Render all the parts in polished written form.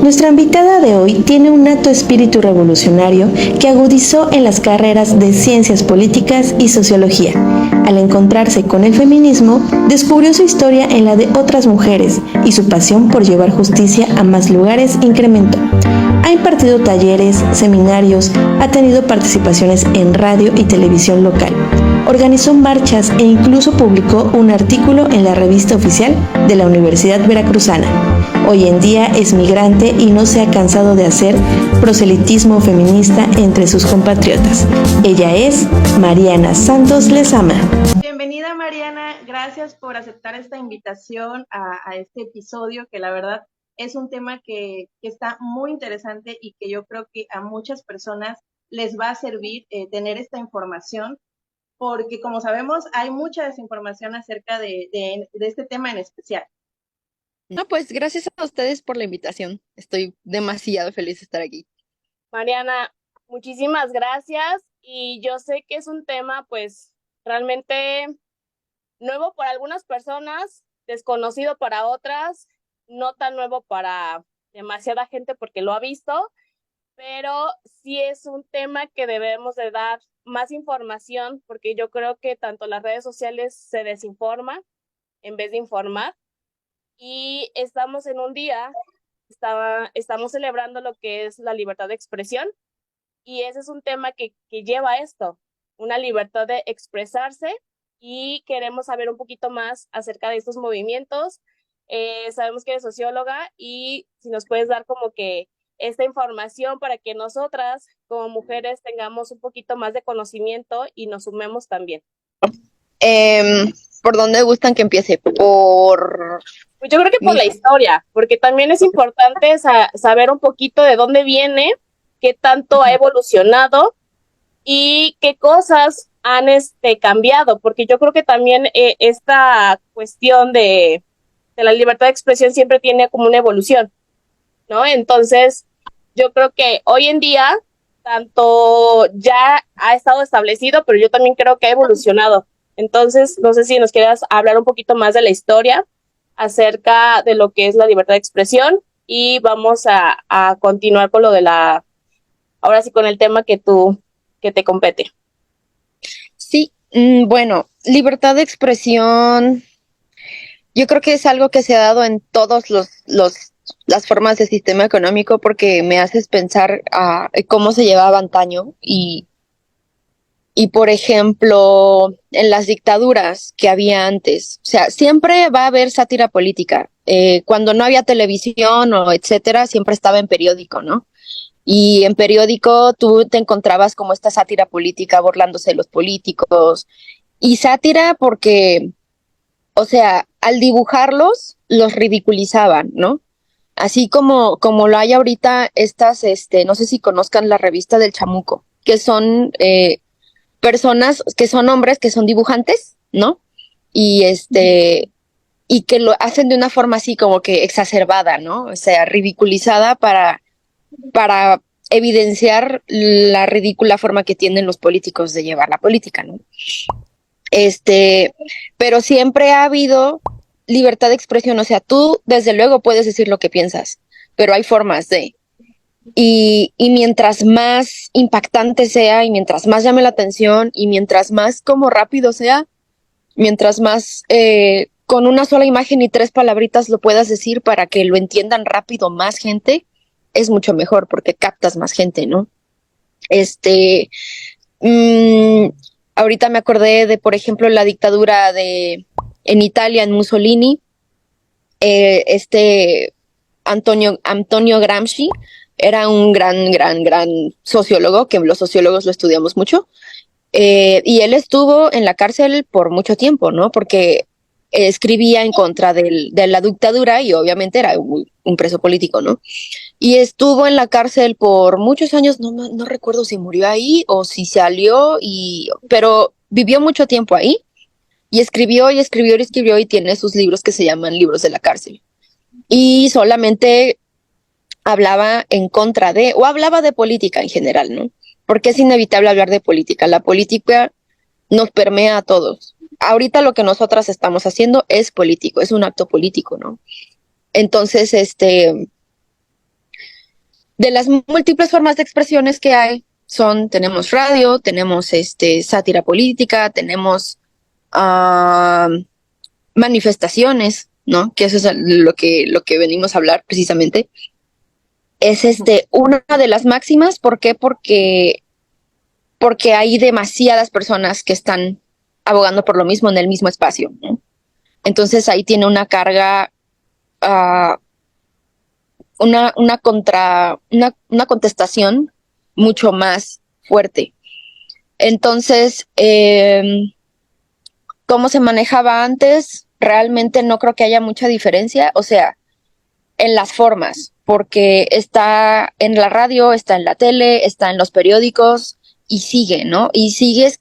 Nuestra invitada de hoy tiene un nato espíritu revolucionario que agudizó en las carreras de Ciencias Políticas y Sociología. Al encontrarse con el feminismo, descubrió su historia en la de otras mujeres y su pasión por llevar justicia a más lugares incrementó. Ha impartido talleres, seminarios, ha tenido participaciones en radio y televisión local. Organizó marchas e incluso publicó un artículo en la revista oficial de la Universidad Veracruzana. Hoy en día es migrante y no se ha cansado de hacer proselitismo feminista entre sus compatriotas. Ella es Mariana Santos Lezama. Bienvenida, Mariana, gracias por aceptar esta invitación a este episodio, que la verdad es un tema que está muy interesante y que yo creo que a muchas personas les va a servir tener esta información, porque como sabemos hay mucha desinformación acerca de este tema en especial. No, pues gracias a ustedes por la invitación. Estoy demasiado feliz de estar aquí. Mariana, muchísimas gracias, y yo sé que es un tema pues realmente nuevo para algunas personas, desconocido para otras, no tan nuevo para demasiada gente porque lo ha visto, pero sí es un tema que debemos de dar más información, porque yo creo que tanto las redes sociales se desinforman en vez de informar, y estamos en un día, estamos celebrando lo que es la libertad de expresión, y ese es un tema que lleva esto, una libertad de expresarse, y queremos saber un poquito más acerca de estos movimientos. Sabemos que eres socióloga, y si nos puedes dar como que esta información para que nosotras como mujeres tengamos un poquito más de conocimiento y nos sumemos también. ¿Por dónde gustan que empiece? Pues yo creo que por la historia, porque también es importante saber un poquito de dónde viene, qué tanto ha evolucionado y qué cosas han cambiado, porque yo creo que también esta cuestión de la libertad de expresión siempre tiene como una evolución, ¿no? Entonces, yo creo que hoy en día tanto ya ha estado establecido, pero yo también creo que ha evolucionado. Entonces, no sé si nos quieras hablar un poquito más de la historia acerca de lo que es la libertad de expresión, y vamos a continuar con lo de ahora sí con el tema que te compete. Sí, bueno, libertad de expresión, yo creo que es algo que se ha dado en todos las formas de sistema económico, porque me haces pensar cómo se llevaba antaño y por ejemplo, en las dictaduras que había antes. O sea, siempre va a haber sátira política. Cuando no había televisión o etcétera, siempre estaba en periódico, ¿no? Y en periódico tú te encontrabas como esta sátira política burlándose de los políticos. Y sátira porque, o sea, al dibujarlos, los ridiculizaban, ¿no? Así como lo hay ahorita estas, no sé si conozcan la revista del Chamuco, que son personas que son hombres que son dibujantes, ¿no? Y y que lo hacen de una forma así como que exacerbada, ¿no? O sea, ridiculizada para evidenciar la ridícula forma que tienen los políticos de llevar la política, ¿no? Pero siempre ha habido libertad de expresión, o sea, tú desde luego puedes decir lo que piensas, pero hay formas de. Y mientras más impactante sea, y mientras más llame la atención, y mientras más como rápido sea, mientras más con una sola imagen y 3 palabritas lo puedas decir para que lo entiendan rápido más gente, es mucho mejor porque captas más gente, ¿no? Ahorita me acordé de, por ejemplo, la dictadura en Italia, en Mussolini, Antonio Gramsci era un gran sociólogo, que los sociólogos lo estudiamos mucho, y él estuvo en la cárcel por mucho tiempo, ¿no? Porque escribía en contra de la dictadura y obviamente era un preso político, ¿no? Y estuvo en la cárcel por muchos años, no recuerdo si murió ahí o si salió, pero vivió mucho tiempo ahí y escribió y tiene sus libros que se llaman Libros de la Cárcel. Y solamente hablaba en contra o hablaba de política en general, ¿no? Porque es inevitable hablar de política. La política nos permea a todos. Ahorita lo que nosotras estamos haciendo es político, es un acto político, ¿no? Entonces, de las múltiples formas de expresiones que hay, tenemos radio, tenemos sátira política, tenemos manifestaciones, ¿no? Que eso es lo que venimos a hablar precisamente. Es una de las máximas. ¿Por qué? Porque hay demasiadas personas que están abogando por lo mismo en el mismo espacio, ¿no? Entonces ahí tiene una carga, una contestación mucho más fuerte. Entonces, ¿cómo se manejaba antes? Realmente no creo que haya mucha diferencia, o sea, en las formas, porque está en la radio, está en la tele, está en los periódicos y sigue, ¿no? Y sigues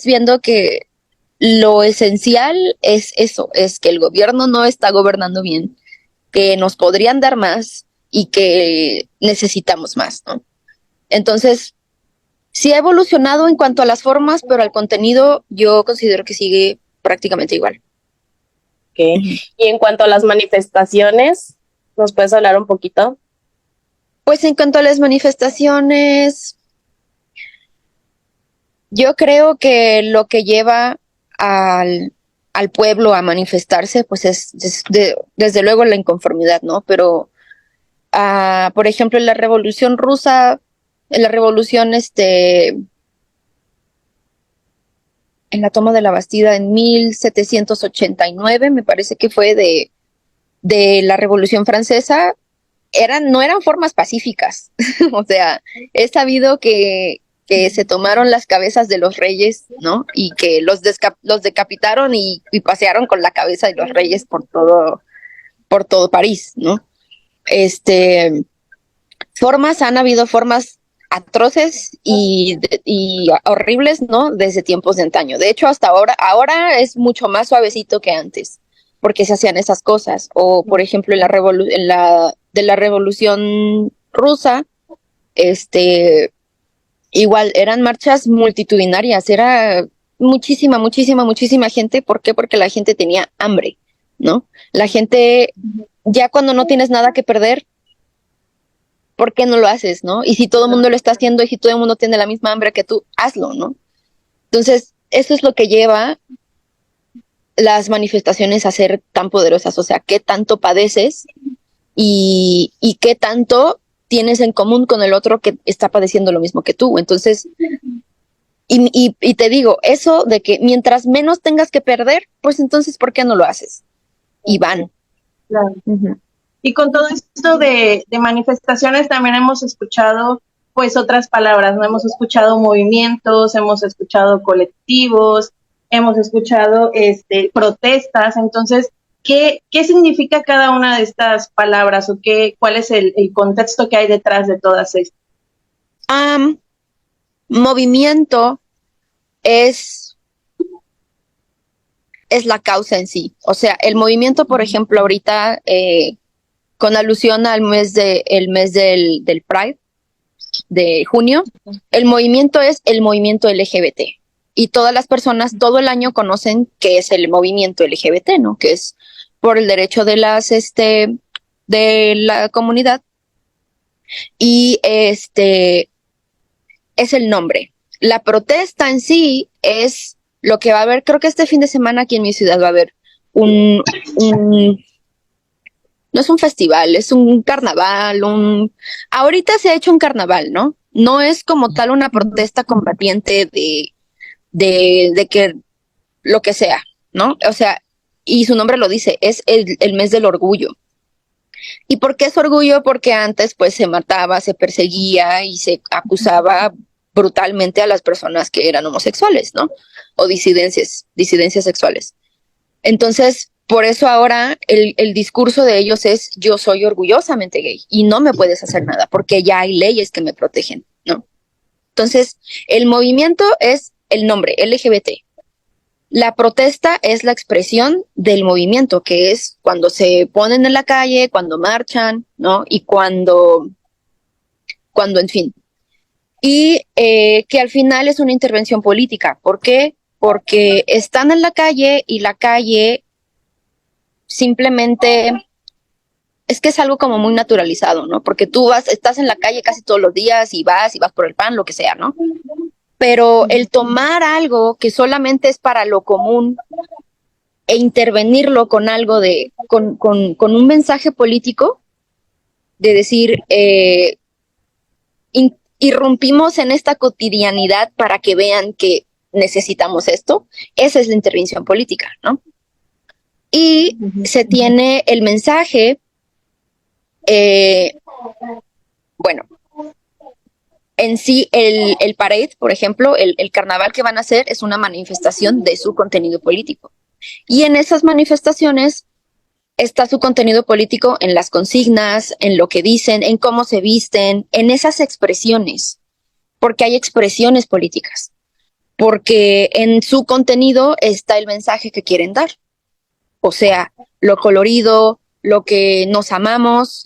viendo que lo esencial es eso, es que el gobierno no está gobernando bien, que nos podrían dar más y que necesitamos más, ¿no? Entonces, sí ha evolucionado en cuanto a las formas, pero al contenido yo considero que sigue prácticamente igual. Okay. Y en cuanto a las manifestaciones, ¿nos puedes hablar un poquito? Pues en cuanto a las manifestaciones, yo creo que lo que lleva al pueblo a manifestarse, pues es desde luego la inconformidad, ¿no? Pero, por ejemplo, en la Revolución Rusa, en la Revolución, en la toma de la Bastida en 1789, me parece que fue de la Revolución Francesa, no eran formas pacíficas. O sea, he sabido que se tomaron las cabezas de los reyes, ¿no? Y que los decapitaron y pasearon con la cabeza de los reyes por todo París, ¿no? Han habido formas atroces y horribles, ¿no? Desde tiempos de antaño. De hecho, hasta ahora es mucho más suavecito que antes, porque se hacían esas cosas. O, por ejemplo, de la Revolución Rusa, igual eran marchas multitudinarias, era muchísima gente. ¿Por qué? Porque la gente tenía hambre, ¿no? La gente, ya cuando no tienes nada que perder, ¿por qué no lo haces, no? Y si todo el mundo lo está haciendo y si todo el mundo tiene la misma hambre que tú, hazlo, ¿no? Entonces, eso es lo que lleva las manifestaciones a ser tan poderosas. O sea, qué tanto padeces y qué tanto tienes en común con el otro que está padeciendo lo mismo que tú. Entonces, y te digo, eso de que mientras menos tengas que perder, pues entonces, ¿por qué no lo haces? Y van. Claro. Y con todo esto de manifestaciones también hemos escuchado pues otras palabras, ¿no? Hemos escuchado movimientos, hemos escuchado colectivos, hemos escuchado protestas. Entonces, ¿qué significa cada una de estas palabras o cuál es el contexto que hay detrás de todas estas? Movimiento es la causa en sí. O sea, el movimiento, por ejemplo, ahorita, con alusión al mes del Pride de junio, el movimiento es el movimiento LGBT. Y todas las personas todo el año conocen qué es el movimiento LGBT, ¿no? Que es por el derecho de de la comunidad. Y es el nombre. La protesta en sí es lo que va a haber. Creo que este fin de semana aquí en mi ciudad va a haber no es un festival, es un carnaval, ahorita se ha hecho un carnaval, ¿no? No es como tal una protesta combatiente de que lo que sea, ¿no? O sea, y su nombre lo dice, es el mes del orgullo. ¿Y por qué es orgullo? Porque antes pues se mataba, se perseguía y se acusaba brutalmente a las personas que eran homosexuales, ¿no? O disidencias sexuales. Entonces, por eso ahora el discurso de ellos es: yo soy orgullosamente gay y no me puedes hacer nada porque ya hay leyes que me protegen, ¿no? Entonces, el movimiento es el nombre, LGBT. La protesta es la expresión del movimiento, que es cuando se ponen en la calle, cuando marchan, ¿no? Y cuando en fin. Y que al final es una intervención política. ¿Por qué? Porque están en la calle y la calle simplemente es que es algo como muy naturalizado, ¿no? Porque tú estás en la calle casi todos los días y vas por el pan, lo que sea, ¿no? Pero el tomar algo que solamente es para lo común e intervenirlo con algo con un mensaje político, de decir, irrumpimos en esta cotidianidad para que vean que necesitamos esto, esa es la intervención política, ¿no? Y se tiene el mensaje, bueno, en sí el parade, por ejemplo, el carnaval que van a hacer es una manifestación de su contenido político. Y en esas manifestaciones está su contenido político en las consignas, en lo que dicen, en cómo se visten, en esas expresiones, porque hay expresiones políticas, porque en su contenido está el mensaje que quieren dar. O sea, lo colorido, lo que nos amamos,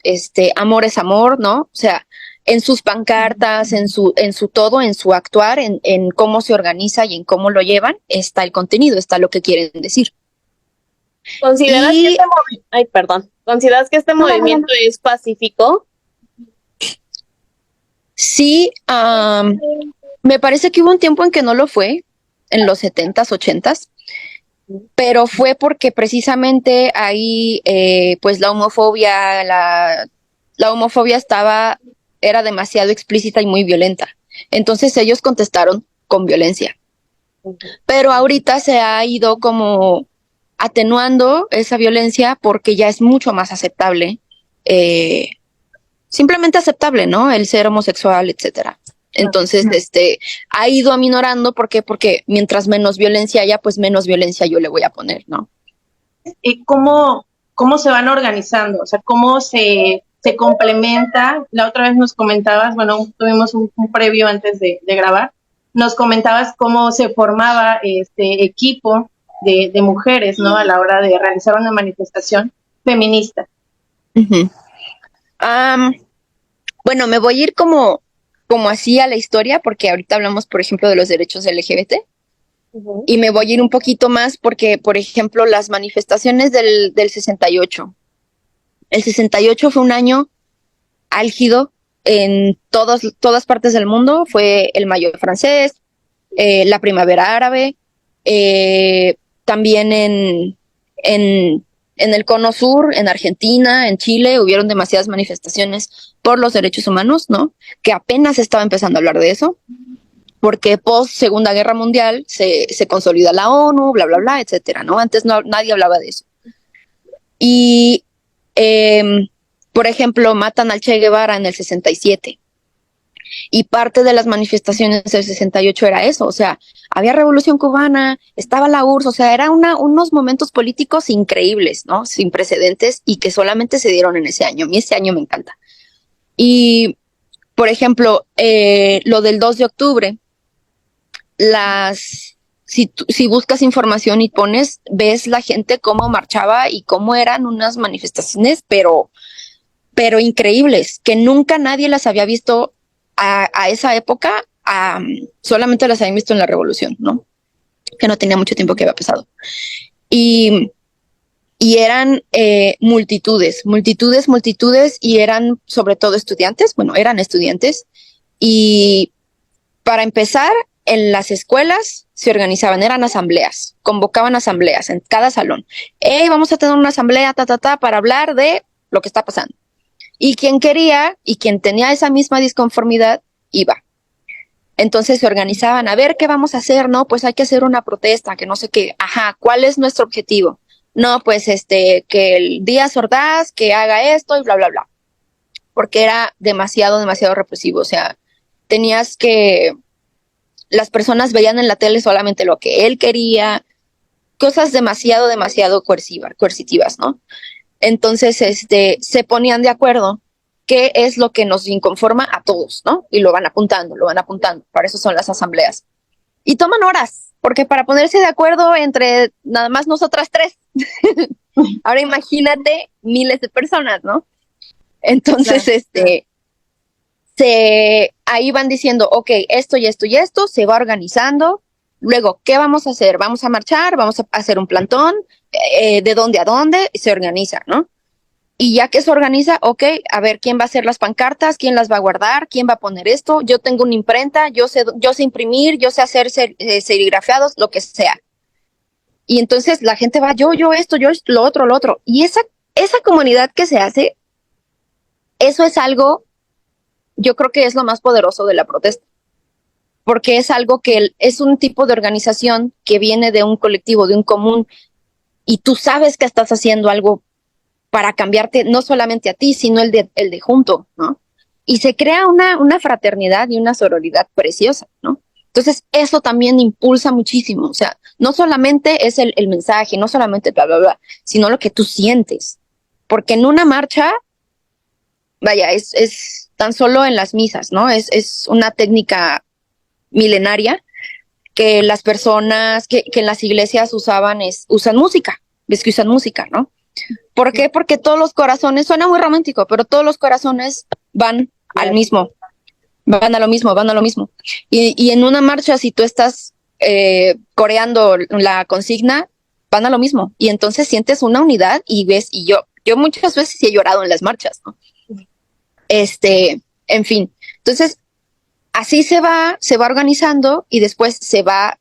amor es amor, ¿no? O sea, en sus pancartas, en su todo, en su actuar, en cómo se organiza y en cómo lo llevan, está el contenido, está lo que quieren decir. ¿Consideras que este movimiento es pacífico? Sí, me parece que hubo un tiempo en que no lo fue, en los 70s, 80s, pero fue porque precisamente ahí, pues la homofobia, la homofobia era demasiado explícita y muy violenta. Entonces ellos contestaron con violencia. Pero ahorita se ha ido como atenuando esa violencia porque ya es mucho más aceptable, simplemente aceptable, ¿no? El ser homosexual, etcétera. Entonces, ha ido aminorando, ¿por qué? Porque mientras menos violencia haya, pues menos violencia yo le voy a poner, ¿no? ¿Y cómo se van organizando? O sea, ¿cómo se complementa? La otra vez nos comentabas, bueno, tuvimos un previo antes de grabar, nos comentabas cómo se formaba este equipo de mujeres, ¿no? A la hora de realizar una manifestación feminista. Uh-huh. Bueno, me voy a ir como así a la historia, porque ahorita hablamos, por ejemplo, de los derechos LGBT. Uh-huh. Y me voy a ir un poquito más porque, por ejemplo, las manifestaciones del 68. El 68 fue un año álgido en todas partes del mundo. Fue el Mayo francés, la Primavera Árabe, también en el Cono Sur, en Argentina, en Chile, hubieron demasiadas manifestaciones por los derechos humanos, ¿no? Que apenas estaba empezando a hablar de eso, porque post Segunda Guerra Mundial se consolida la ONU, bla, bla, bla, etcétera, ¿no? Antes nadie hablaba de eso. Y, por ejemplo, matan al Che Guevara en el 67. Y parte de las manifestaciones del 68 era eso, o sea, había revolución cubana, estaba la URSS, o sea, eran unos momentos políticos increíbles, ¿no? Sin precedentes y que solamente se dieron en ese año. A mí ese año me encanta. Y, por ejemplo, lo del 2 de octubre, si buscas información y ves la gente cómo marchaba y cómo eran unas manifestaciones, pero increíbles, que nunca nadie las había visto a esa época, solamente las habían visto en la revolución, ¿no? Que no tenía mucho tiempo que había pasado. Y eran multitudes, y eran sobre todo estudiantes, eran estudiantes. Y para empezar, en las escuelas se organizaban, eran asambleas, convocaban asambleas en cada salón. Vamos a tener una asamblea, para hablar de lo que está pasando. Y quien quería y quien tenía esa misma disconformidad, iba. Entonces se organizaban, a ver qué vamos a hacer, ¿no? Pues hay que hacer una protesta, que no sé qué. Ajá, ¿cuál es nuestro objetivo? No, pues que el Díaz Ordaz, que haga esto y bla, bla, bla. Porque era demasiado represivo. O sea, las personas veían en la tele solamente lo que él quería, cosas demasiado coercitivas, ¿no? Entonces, se ponían de acuerdo qué es lo que nos inconforma a todos, ¿no? Y lo van apuntando. Para eso son las asambleas. Y toman horas, porque para ponerse de acuerdo entre nada más nosotras tres. Ahora imagínate miles de personas, ¿no? Entonces, claro. Ahí van diciendo, ok, esto y esto y esto, se va organizando. Luego, ¿qué vamos a hacer? Vamos a marchar, vamos a hacer un plantón, ¿de dónde a dónde? Se organiza, ¿no? Y ya que se organiza, ok, a ver quién va a hacer las pancartas, quién las va a guardar, quién va a poner esto. Yo tengo una imprenta, yo sé imprimir, yo sé hacer serigrafiados, lo que sea. Y entonces la gente va, yo esto, lo otro, lo otro. Y esa comunidad que se hace, eso es algo, yo creo que es lo más poderoso de la protesta. Porque es algo que es un tipo de organización que viene de un colectivo, de un común, y tú sabes que estás haciendo algo para cambiarte no solamente a ti, sino el de junto, ¿no? Y se crea una fraternidad y una sororidad preciosa, ¿no? Entonces, eso también impulsa muchísimo. O sea, no solamente es el mensaje, no solamente bla, bla, bla, sino lo que tú sientes. Porque en una marcha, vaya, es tan solo en las misas, ¿no? Es una técnica milenaria que las personas que en las iglesias usan música, ves que usan música, ¿no? ¿Por qué? Porque todos los corazones, suena muy romántico, pero todos los corazones van al mismo, van a lo mismo, van a lo mismo. Y en una marcha, si tú estás coreando la consigna, van a lo mismo. Y entonces sientes una unidad y ves, y yo muchas veces he llorado en las marchas, ¿no? En fin. Entonces, así se va organizando y después se va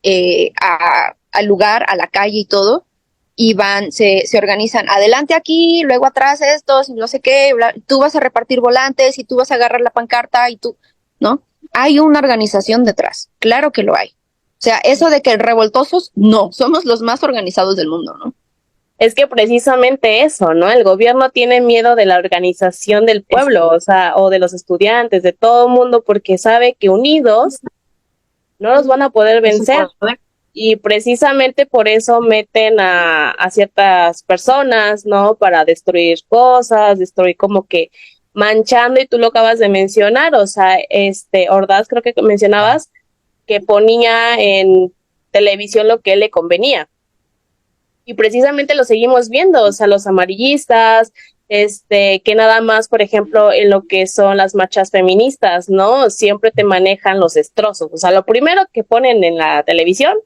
al lugar, a la calle y todo, y se organizan adelante aquí, luego atrás estos, no sé qué, tú vas a repartir volantes y tú vas a agarrar la pancarta y tú, ¿no? Hay una organización detrás, claro que lo hay. O sea, eso de que revoltosos, no, somos los más organizados del mundo, ¿no? Es que precisamente eso, ¿no? El gobierno tiene miedo de la organización del pueblo, o sea, o de los estudiantes, de todo el mundo, porque sabe que unidos no los van a poder vencer. Y precisamente por eso meten a ciertas personas, ¿no? Para destruir cosas, destruir como que manchando, y tú lo acabas de mencionar, o sea, Ordaz creo que mencionabas que ponía en televisión lo que le convenía. Y precisamente lo seguimos viendo, o sea, los amarillistas, que nada más, por ejemplo, en lo que son las marchas feministas, ¿no? Siempre te manejan los destrozos. O sea, lo primero que ponen en la televisión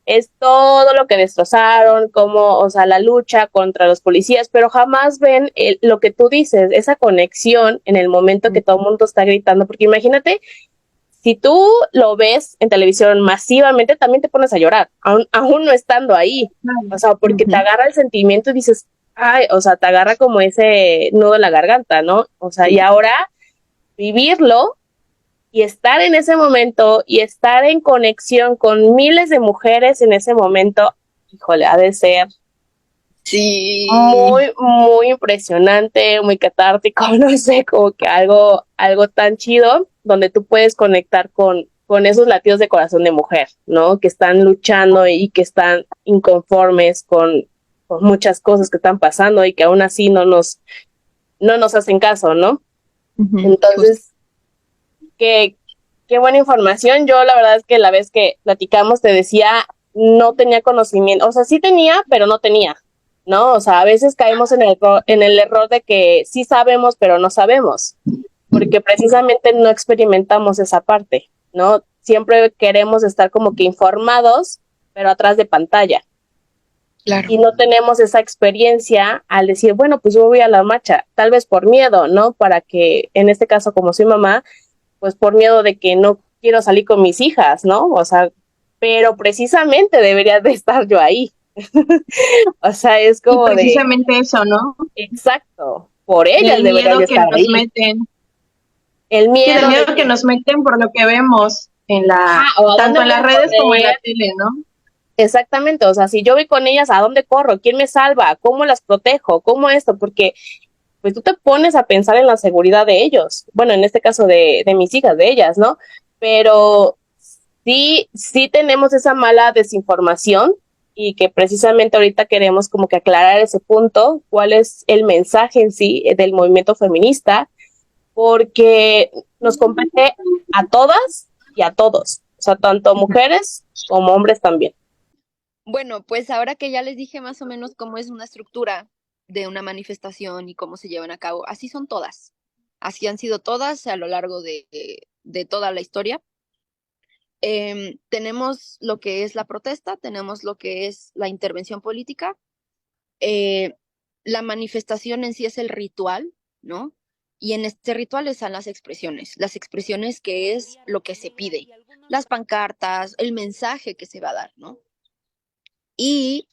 es todo lo que destrozaron, como, o sea, la lucha contra los policías, pero jamás ven lo que tú dices, esa conexión en el momento que todo el mundo está gritando, porque imagínate, si tú lo ves en televisión masivamente, también te pones a llorar, aún no estando ahí, o sea, porque te agarra el sentimiento y dices, ay, o sea, te agarra como ese nudo en la garganta, ¿no? O sea, y ahora vivirlo y estar en ese momento y estar en conexión con miles de mujeres en ese momento, híjole, ha de ser sí, muy, muy impresionante, muy catártico, no sé, como que algo tan chido, donde tú puedes conectar con esos latidos de corazón de mujer, ¿no? Que están luchando y que están inconformes con muchas cosas que están pasando y que aún así no nos hacen caso, ¿no? Entonces, qué buena información. Yo la verdad es que la vez que platicamos te decía, no tenía conocimiento, o sea, sí tenía, pero no tenía, ¿no? O sea, a veces caemos en el error de que sí sabemos, pero no sabemos, porque precisamente no experimentamos esa parte, ¿no? Siempre queremos estar como que informados, pero atrás de pantalla. claro. Y no tenemos esa experiencia al decir, bueno, pues yo voy a la marcha, tal vez por miedo, ¿no? Para que, en este caso, como soy mamá, pues por miedo de que no quiero salir con mis hijas, ¿no? O sea, pero precisamente debería de estar yo ahí. O sea, es como y precisamente eso, ¿no? exacto, por ellas El deberían miedo de que estar nos ahí. meten. El Sí, miedo del de miedo que nos meten por lo que vemos o a tanto dónde en voy las a redes como en la correr. tele, ¿no? Exactamente, o sea, si yo voy con ellas, ¿a dónde corro? ¿Quién me salva? ¿Cómo las protejo? ¿Cómo esto? Porque pues tú te pones a pensar en la seguridad de ellos. Bueno, en este caso de mis hijas, de ellas, ¿no? Pero sí tenemos esa mala desinformación y que precisamente ahorita queremos como que aclarar ese punto, cuál es el mensaje en sí del movimiento feminista, porque nos compete a todas y a todos, o sea, tanto mujeres como hombres también. Bueno, pues ahora que ya les dije más o menos cómo es una estructura de una manifestación y cómo se llevan a cabo, así son todas. Así han sido todas a lo largo de toda la historia. Tenemos lo que es la protesta, tenemos lo que es la intervención política, eh, la manifestación en sí es el ritual, ¿no? Y en este ritual están las expresiones que es lo que se pide, las pancartas, el mensaje que se va a dar, ¿no? Y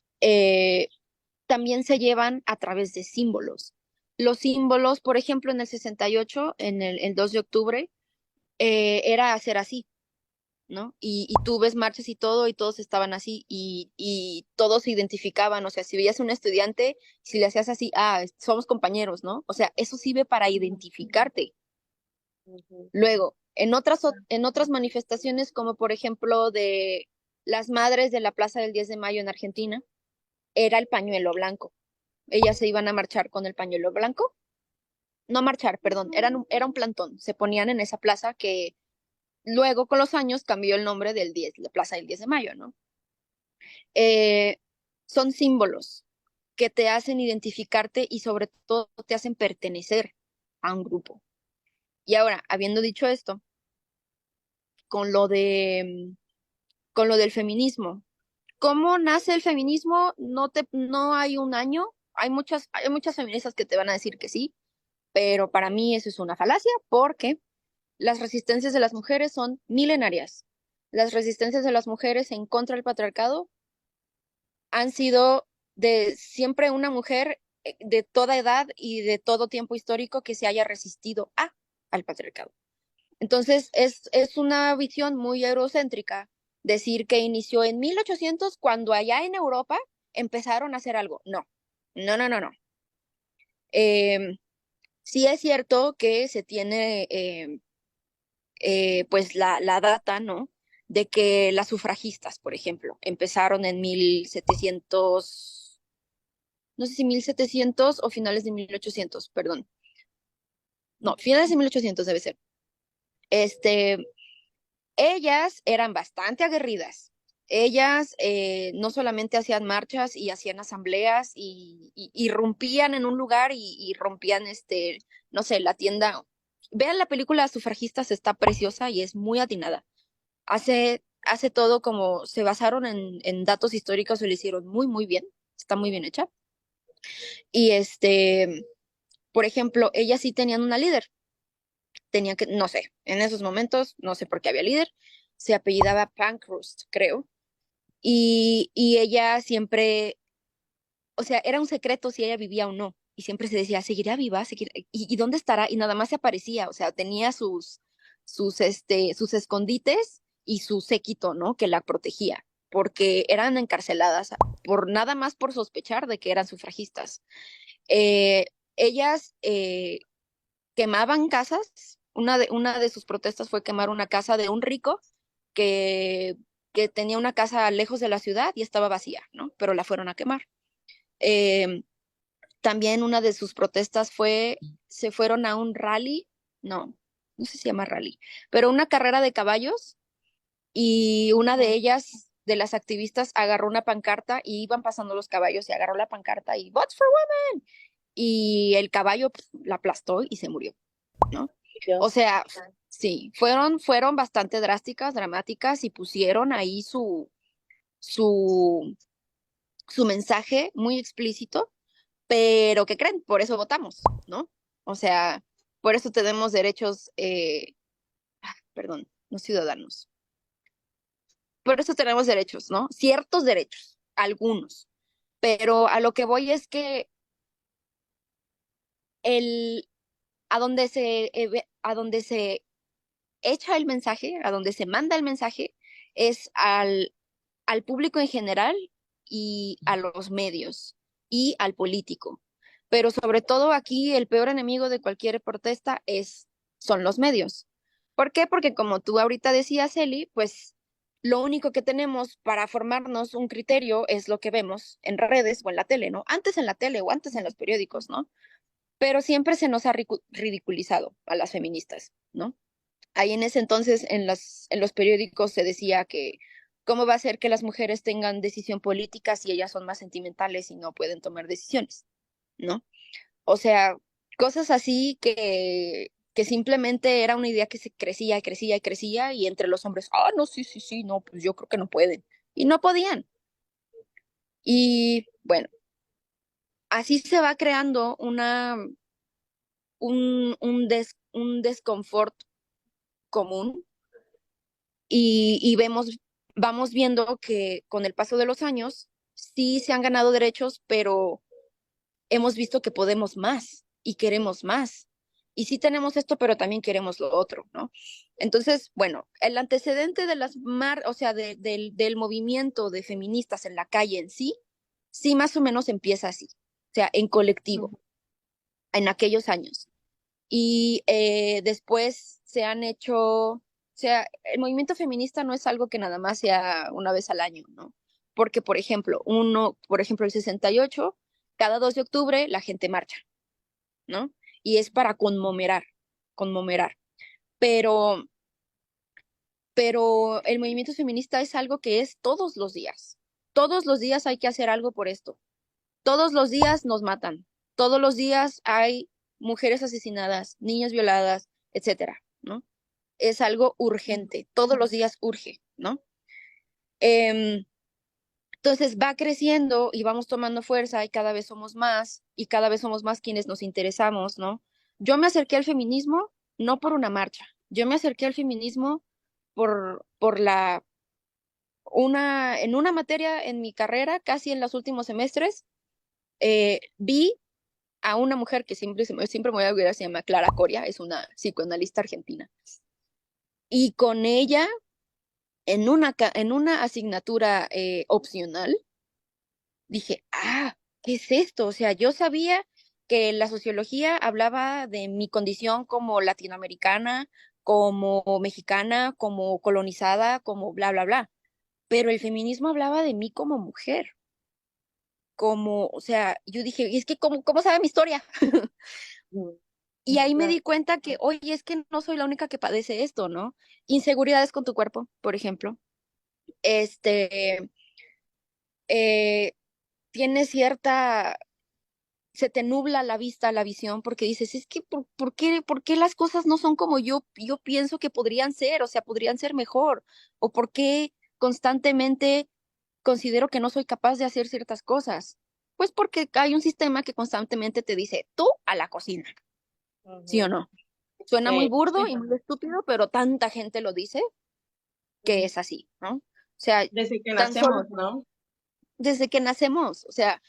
también se llevan a través de símbolos. Los símbolos, por ejemplo, en el 68, el 2 de octubre, era hacer así, ¿no? Y tú ves marchas y todos estaban así, y todos se identificaban, o sea, si veías a un estudiante, si le hacías así, somos compañeros, ¿no? O sea, eso sirve para identificarte. Luego, en otras manifestaciones, como por ejemplo de las madres de la Plaza del 10 de Mayo en Argentina, era el pañuelo blanco. Ellas se iban a marchar con el pañuelo blanco. No marchar, perdón, era un plantón. Se ponían en esa plaza que luego con los años cambió el nombre del 10, la Plaza del 10 de Mayo, ¿no? Eh, Son símbolos que te hacen identificarte y sobre todo te hacen pertenecer a un grupo. Y ahora, habiendo dicho esto, con lo de, con lo del feminismo, ¿cómo nace el feminismo? No hay un año. Hay muchas feministas que te van a decir que sí, pero para mí eso es una falacia porque las resistencias de las mujeres son milenarias. Las resistencias de las mujeres en contra del patriarcado han sido de siempre una mujer de toda edad y de todo tiempo histórico que se haya resistido al patriarcado. Entonces, es una visión muy eurocéntrica decir que inició en 1800 cuando allá en Europa empezaron a hacer algo. No, no, no, no, no. Eh, sí es cierto que se tiene pues la data, ¿no? De que las sufragistas, por ejemplo, empezaron en 1700, no sé si 1700 o finales de 1800, perdón. No, finales de 1800 debe ser. Este, Ellas eran bastante aguerridas. Ellas no solamente hacían marchas y hacían asambleas y rompían en un lugar y rompían, no sé, la tienda. Vean la película Sufragistas, está preciosa y es muy atinada. Hace todo como se basaron en datos históricos y lo hicieron muy, muy bien. Está muy bien hecha. Y por ejemplo, ellas sí tenían una líder. Tenía que, no sé, en esos momentos, no sé por qué había líder, se apellidaba Pankhurst, creo, y ella siempre, o sea, era un secreto si ella vivía o no, y siempre se decía, ¿seguirá viva? ¿Y dónde estará? Y nada más se aparecía, o sea, tenía sus escondites y su séquito, ¿no? Que la protegía, porque eran encarceladas por nada más por sospechar de que eran sufragistas. Eh, Ellas quemaban casas. Una de sus protestas fue quemar una casa de un rico que, que tenía una casa lejos de la ciudad y estaba vacía, ¿no? Pero la fueron a quemar. Eh, También una de sus protestas se fueron a un rally, no, no sé si se llama rally, pero una carrera de caballos y una de ellas, de las activistas, agarró una pancarta y iban pasando los caballos y agarró la pancarta y Votes for Women. Y el caballo la aplastó y se murió, ¿no? O Dios. sea, sí, fueron bastante drásticas, dramáticas y pusieron ahí su, su mensaje muy explícito, pero ¿qué creen? Por eso votamos, ¿no? O sea, por eso tenemos derechos, perdón, no ciudadanos. Por eso tenemos derechos, ¿no? Ciertos derechos, algunos. Pero a lo que voy es que el, a donde se echa el mensaje, a donde se manda el mensaje, es al público en general y a los medios y al político. Pero sobre todo aquí el peor enemigo de cualquier protesta son los medios. ¿Por qué? Porque como tú ahorita decías, Eli, pues lo único que tenemos para formarnos un criterio es lo que vemos en redes o en la tele, ¿no? Antes en la tele o antes en los periódicos, ¿no? Pero siempre se nos ha ridiculizado a las feministas, ¿no? Ahí en ese entonces en los periódicos se decía que cómo va a ser que las mujeres tengan decisión política si ellas son más sentimentales y no pueden tomar decisiones, ¿no? O sea, cosas así que simplemente era una idea que se crecía y crecía y crecía y entre los hombres, no, sí, sí, sí, no, pues yo creo que no pueden. Y no podían. Y bueno, así se va creando un desconfort común y vamos viendo que con el paso de los años sí se han ganado derechos, pero hemos visto que podemos más y queremos más. Y sí tenemos esto, pero también queremos lo otro, ¿no? Entonces, bueno, el antecedente de o sea, del movimiento de feministas en la calle en sí, sí más o menos empieza así, o sea, en colectivo, en aquellos años. Y después se han hecho, o sea, el movimiento feminista no es algo que nada más sea una vez al año, ¿no? Porque, por ejemplo, el 68, cada 2 de octubre la gente marcha, ¿no? Y es para conmemorar. Pero, pero el movimiento feminista es algo que es todos los días. Todos los días hay que hacer algo por esto. Todos los días nos matan. Todos los días hay mujeres asesinadas, niñas violadas, etcétera, ¿no? Es algo urgente. Todos los días urge, ¿no? Em, entonces va creciendo y vamos tomando fuerza y cada vez somos más y cada vez somos más quienes nos interesamos, ¿no? Yo me acerqué al feminismo no por una marcha, yo me acerqué al feminismo por en una materia en mi carrera, casi en los últimos semestres, vi a una mujer que siempre me voy a olvidar, se llama Clara Coria, es una psicoanalista argentina. Y con ella, en una asignatura opcional, dije, ¿qué es esto? O sea, yo sabía que la sociología hablaba de mi condición como latinoamericana, como mexicana, como colonizada, como bla, bla, bla. Pero el feminismo hablaba de mí como mujer, o sea, yo dije, ¿y es que cómo sabe mi historia? Y ahí me di cuenta que, oye, es que no soy la única que padece esto, ¿no? Inseguridades con tu cuerpo, por ejemplo. Este, eh, tiene se te nubla la vista, la visión, porque dices, es que, ¿por qué las cosas no son como yo pienso que podrían ser? O sea, podrían ser mejor. ¿O por qué constantemente considero que no soy capaz de hacer ciertas cosas? Pues porque hay un sistema que constantemente te dice, tú a la cocina, ¿sí o no? Suena muy Sí, burdo y muy estúpido, pero tanta gente lo dice que es así, ¿no? O sea, desde que tan solo nacemos, ¿no? desde que nacemos, o sea,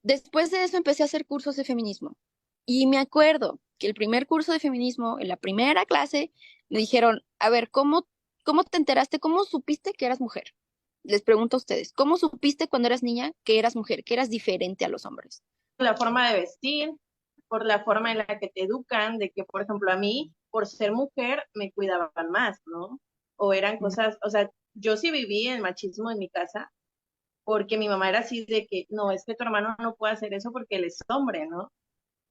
después de eso empecé a hacer cursos de feminismo y me acuerdo que el primer curso de feminismo, en la primera clase, me dijeron, a ver, ¿cómo te enteraste? ¿Cómo supiste que eras mujer? Les pregunto a ustedes, ¿cómo supiste cuando eras niña que eras mujer, que eras diferente a los hombres? La forma de vestir, por la forma en la que te educan, de que, por ejemplo, a mí, por ser mujer, me cuidaban más, ¿no? O eran cosas, o sea, yo sí viví el machismo en mi casa, porque mi mamá era así de que, no, es que tu hermano no puede hacer eso porque él es hombre, ¿no?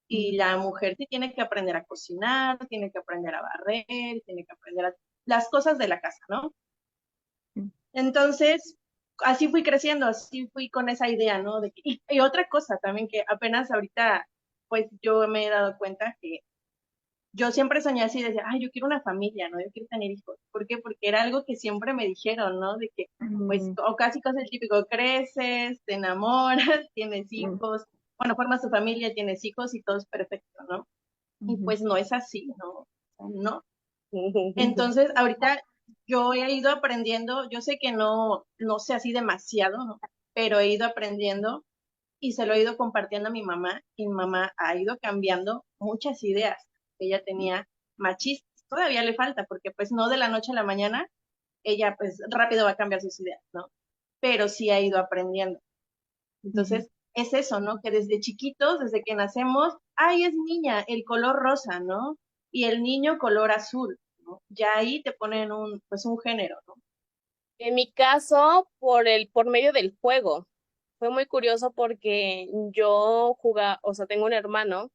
Y la mujer sí tiene que aprender a cocinar, tiene que aprender a barrer, tiene que aprender las cosas de la casa, ¿no? Entonces, así fui creciendo, así fui con esa idea, ¿no? Y otra cosa también que apenas ahorita, pues yo me he dado cuenta que yo siempre soñé así, decía, ay, yo quiero una familia, ¿no? Yo quiero tener hijos. ¿Por qué? Porque era algo que siempre me dijeron, ¿no? De que, pues, o casi cosas el típico, creces, te enamoras, tienes hijos, bueno, formas tu familia, tienes hijos y todo es perfecto, ¿no? Y pues no es así, ¿no? No. Entonces, ahorita yo he ido aprendiendo, yo sé que no sé así demasiado, ¿no? Pero he ido aprendiendo y se lo he ido compartiendo a mi mamá y mi mamá ha ido cambiando muchas ideas que ella tenía machistas. Todavía le falta porque pues no de la noche a la mañana, ella pues rápido va a cambiar sus ideas, ¿no? Pero sí ha ido aprendiendo. Entonces, es eso, ¿no? Que desde chiquitos, desde que nacemos, ay, es niña, el color rosa, ¿no? Y el niño color azul, ¿no? Ya ahí te ponen pues un género, ¿no? en mi caso, por medio del juego. Fue muy curioso porque yo jugaba, o sea, tengo un hermano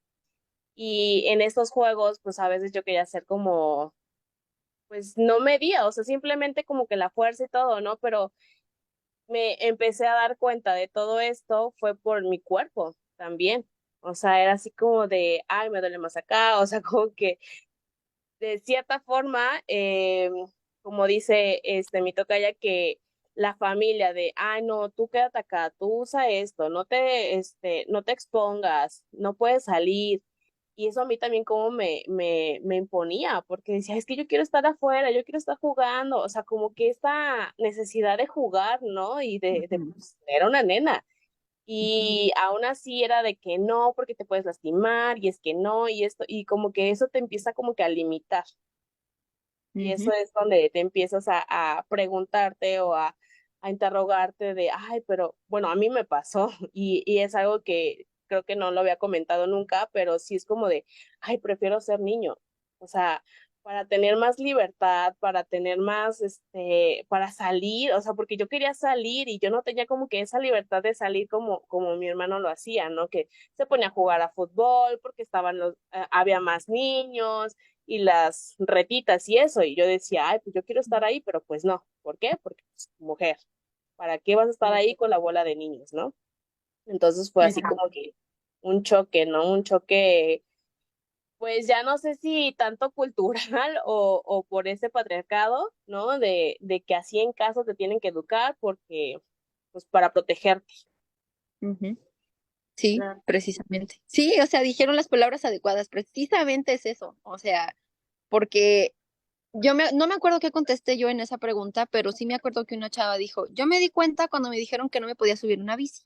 y en estos juegos, pues a veces yo quería ser como, pues no medía, o sea, simplemente como que la fuerza y todo, ¿no? Pero me empecé a dar cuenta de todo esto fue por mi cuerpo también. O sea, era así como de, ay, me duele más acá, o sea, como que de cierta forma, como dice mi tocaya, que la familia de, ay, no, tú quédate acá, tú usa esto, no te expongas, no puedes salir. Y eso a mí también como me imponía, porque decía, es que yo quiero estar afuera, yo quiero estar jugando, o sea, como que esta necesidad de jugar, ¿no? Y Ujú. pues, era una nena. Y aún así era de que no, porque te puedes lastimar, y es que no, y esto, y como que eso te empieza como que a limitar. Y eso Ujú. es donde te empiezas a preguntarte o a interrogarte de, ay, pero bueno, a mí me pasó y es algo que creo que no lo había comentado nunca, pero sí es como de, ay, prefiero ser niño. O sea, para tener más libertad, para tener más, para salir, o sea, porque yo quería salir y yo no tenía como que esa libertad de salir como mi hermano lo hacía, ¿no? Que se ponía a jugar a fútbol porque había más niños y las retitas y eso, y yo decía, ay, pues yo quiero estar ahí, pero pues no, ¿por qué? Porque pues, mujer, ¿para qué vas a estar ahí con la bola de niños, no? Entonces fue así Ajá. como que un choque, ¿no? Un choque, pues ya no sé si tanto cultural o por ese patriarcado, ¿no? De que así en casa te tienen que educar porque, pues para protegerte. Ujú. Sí, Claro. precisamente. Sí, o sea, dijeron las palabras adecuadas, precisamente es eso, o sea, porque no me acuerdo qué contesté yo en esa pregunta, pero sí me acuerdo que una chava dijo, yo me di cuenta cuando me dijeron que no me podía subir una bici,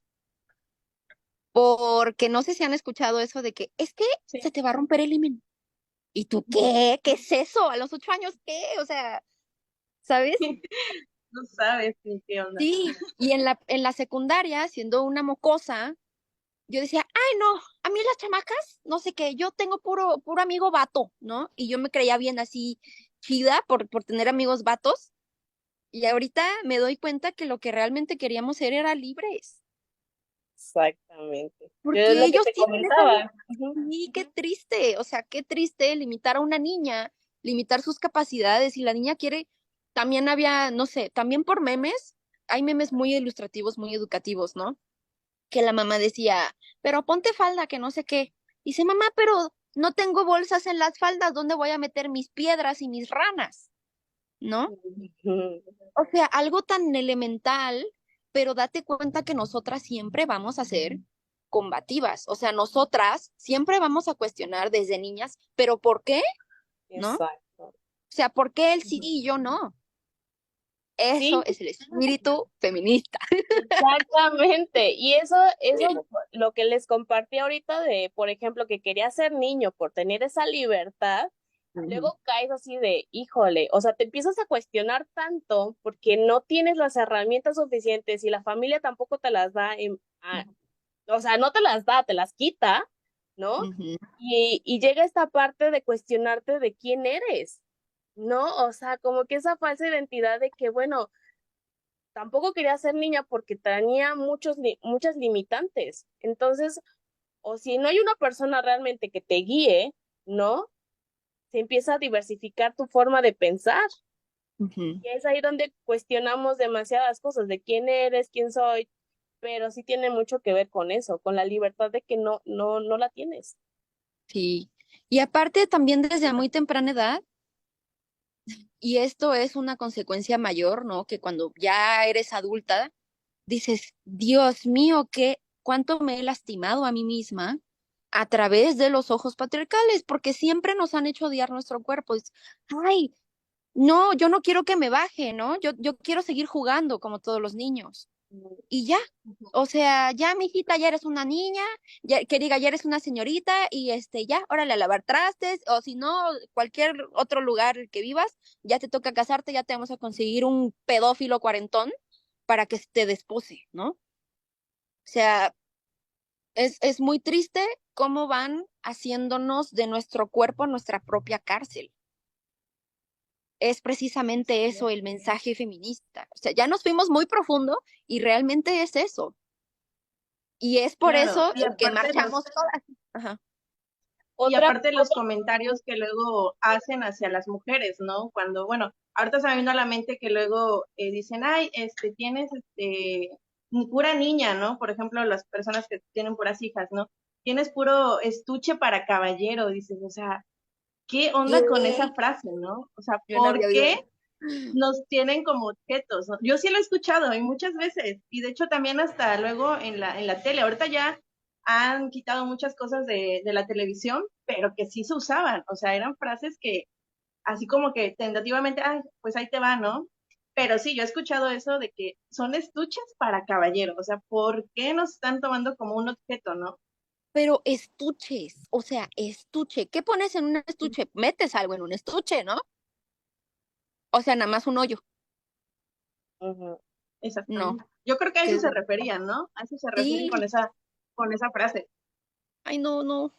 porque no sé si han escuchado eso de que es que Sí. se te va a romper el himen. ¿Y tú qué? ¿Qué es eso? ¿A los 8 años qué? O sea, ¿sabes? No sabes ni qué onda. Sí, y en la secundaria, siendo una mocosa, yo decía, ay, no, a mí las chamacas, no sé qué, yo tengo puro amigo vato, ¿no? Y yo me creía bien así chida por tener amigos vatos. Y ahorita me doy cuenta que lo que realmente queríamos ser era libres. Exactamente. Yo es Porque lo que ellos te tienen esa comentaba. libertad. Y qué triste, o sea, qué triste limitar a una niña, limitar sus capacidades. Y la niña quiere, también había, no sé, también por memes, hay memes muy ilustrativos, muy educativos, ¿no? Que la mamá decía, pero ponte falda, que no sé qué. Dice, mamá, pero no tengo bolsas en las faldas, ¿dónde voy a meter mis piedras y mis ranas? ¿No? O sea, algo tan elemental, pero date cuenta que nosotras siempre vamos a ser combativas. O sea, nosotras siempre vamos a cuestionar desde niñas, pero ¿por qué? ¿No? O Exacto. sea, ¿por qué él sí y yo no? Eso Sí, es el espíritu feminista. exactamente. Y eso lo que les compartí ahorita de, por ejemplo, que quería ser niño por tener esa libertad, Ujú. luego caes así de, híjole, o sea, te empiezas a cuestionar tanto porque no tienes las herramientas suficientes y la familia tampoco te las da, o sea, no te las da, te las quita, ¿no? Ujú. Y llega esta parte de cuestionarte de quién eres, ¿no? O sea, como que esa falsa identidad de que, bueno, tampoco quería ser niña porque tenía muchas limitantes. Entonces, o si no hay una persona realmente que te guíe, ¿no? Se empieza a diversificar tu forma de pensar. Ujú. Y es ahí donde cuestionamos demasiadas cosas de quién eres, quién soy, pero sí tiene mucho que ver con eso, con la libertad de que no la tienes. Sí. Y aparte también desde muy temprana edad, y esto es una consecuencia mayor, ¿no? Que cuando ya eres adulta, dices, Dios mío, cuánto me he lastimado a mí misma a través de los ojos patriarcales, porque siempre nos han hecho odiar nuestro cuerpo. Ay, no, yo no quiero que me baje, ¿no? Yo quiero seguir jugando como todos los niños. Y ya, o sea, ya, mijita, ya eres una niña, ya, que diga, ya eres una señorita, y ya, órale a lavar trastes, o si no, cualquier otro lugar que vivas, ya te toca casarte, ya te vamos a conseguir un pedófilo cuarentón para que te despose, ¿no? O sea, es muy triste cómo van haciéndonos de nuestro cuerpo nuestra propia cárcel. Es precisamente eso el mensaje feminista. O sea, ya nos fuimos muy profundo y realmente es eso. Y es por Claro, eso que marchamos todas. Ajá. y Otra, aparte los comentarios que luego hacen hacia las mujeres, ¿no? Cuando, bueno, ahorita se me vino a la mente que luego dicen, ay, tienes, pura niña, ¿no? Por ejemplo, las personas que tienen puras hijas, ¿no? Tienes puro estuche para caballero, dices, o sea, ¿qué onda con esa ¿Qué? frase, no? O sea, Yo no ¿por había oído qué eso. nos tienen como objetos, ¿no? Yo sí lo he escuchado y muchas veces, y de hecho también hasta luego en la tele, ahorita ya han quitado muchas cosas de la televisión, pero que sí se usaban, o sea, eran frases que así como que tentativamente, ay, pues ahí te va, ¿no? Pero sí, yo he escuchado eso de que son estuches para caballero, o sea, ¿por qué nos están tomando como un objeto, no? Pero estuches, o sea, estuche. ¿Qué pones en un estuche? Metes algo en un estuche, ¿no? O sea, nada más un hoyo. Ujú. No, Exactamente. Yo creo que a eso que se referían, ¿no? A eso se refieren sí. con esa frase. Ay, no, no.